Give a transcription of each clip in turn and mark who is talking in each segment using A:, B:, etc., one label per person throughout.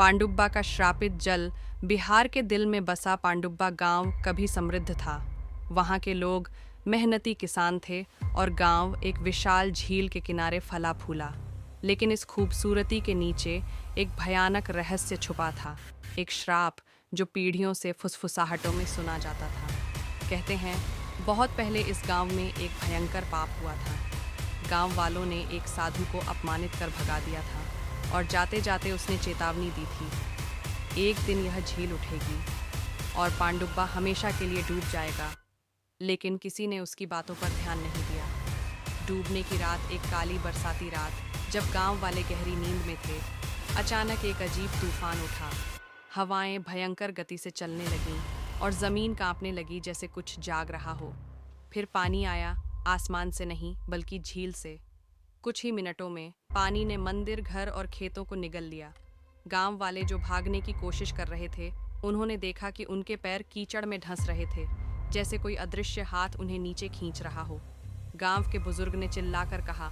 A: पांडुब्बा का श्रापित जल। बिहार के दिल में बसा पांडुब्बा गांव कभी समृद्ध था। वहां के लोग मेहनती किसान थे और गांव एक विशाल झील के किनारे फला फूला। लेकिन इस खूबसूरती के नीचे एक भयानक रहस्य छुपा था, एक श्राप जो पीढ़ियों से फुसफुसाहटों में सुना जाता था। कहते हैं बहुत पहले इस गांव में एक भयंकर पाप हुआ था। गांव वालों ने एक साधु को अपमानित कर भगा दिया था और जाते जाते उसने चेतावनी दी थी, एक दिन यह झील उठेगी और पांडुब्बा हमेशा के लिए डूब जाएगा। लेकिन किसी ने उसकी बातों पर ध्यान नहीं दिया। डूबने की रात, एक काली बरसाती रात, जब गांव वाले गहरी नींद में थे, अचानक एक अजीब तूफान उठा। हवाएं भयंकर गति से चलने लगीं और जमीन कांपने लगी जैसे कुछ जाग रहा हो। फिर पानी आया, आसमान से नहीं बल्कि झील से। कुछ ही मिनटों में पानी ने मंदिर, घर और खेतों को निगल लिया। गांव वाले जो भागने की कोशिश कर रहे थे, उन्होंने देखा कि उनके पैर कीचड़ में धंस रहे थे, जैसे कोई अदृश्य हाथ उन्हें नीचे खींच रहा हो। गांव के बुजुर्ग ने चिल्लाकर कहा,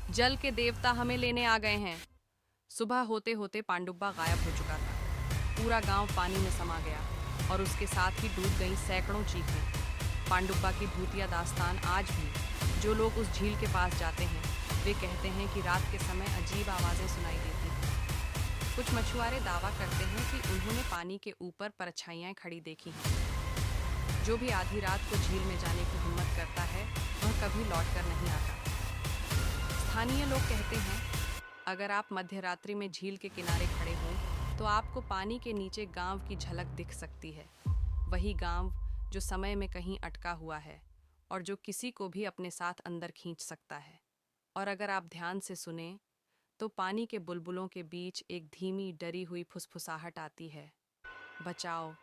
A: जल के देवता हमें लेने आ गए हैं। सुबह होते होते पांडुब्बा गायब हो चुका था। पूरा गांव पानी में समा गया और उसके साथ ही डूब गईं सैकड़ों चीखें। पांडुब्बा की भूतिया दास्तान आज भी, जो लोग उस झील के पास जाते हैं, वे कहते हैं कि रात के समय अजीब आवाज़ें सुनाई देती हैं। कुछ मछुआरे दावा करते हैं कि उन्होंने पानी के ऊपर परछाइयाँ खड़ी देखी हैं। जो भी आधी रात को झील में जाने की हिम्मत करता है, वह कभी लौट कर नहीं आता। स्थानीय लोग कहते हैं, अगर आप मध्यरात्रि में झील के किनारे खड़े हों तो आपको पानी के नीचे गांव की झलक दिख सकती है। वही गांव जो समय में कहीं अटका हुआ है और जो किसी को भी अपने साथ अंदर खींच सकता है। और अगर आप ध्यान से सुने तो पानी के बुलबुलों के बीच एक धीमी, डरी हुई फुसफुसाहट आती है, बचाओ,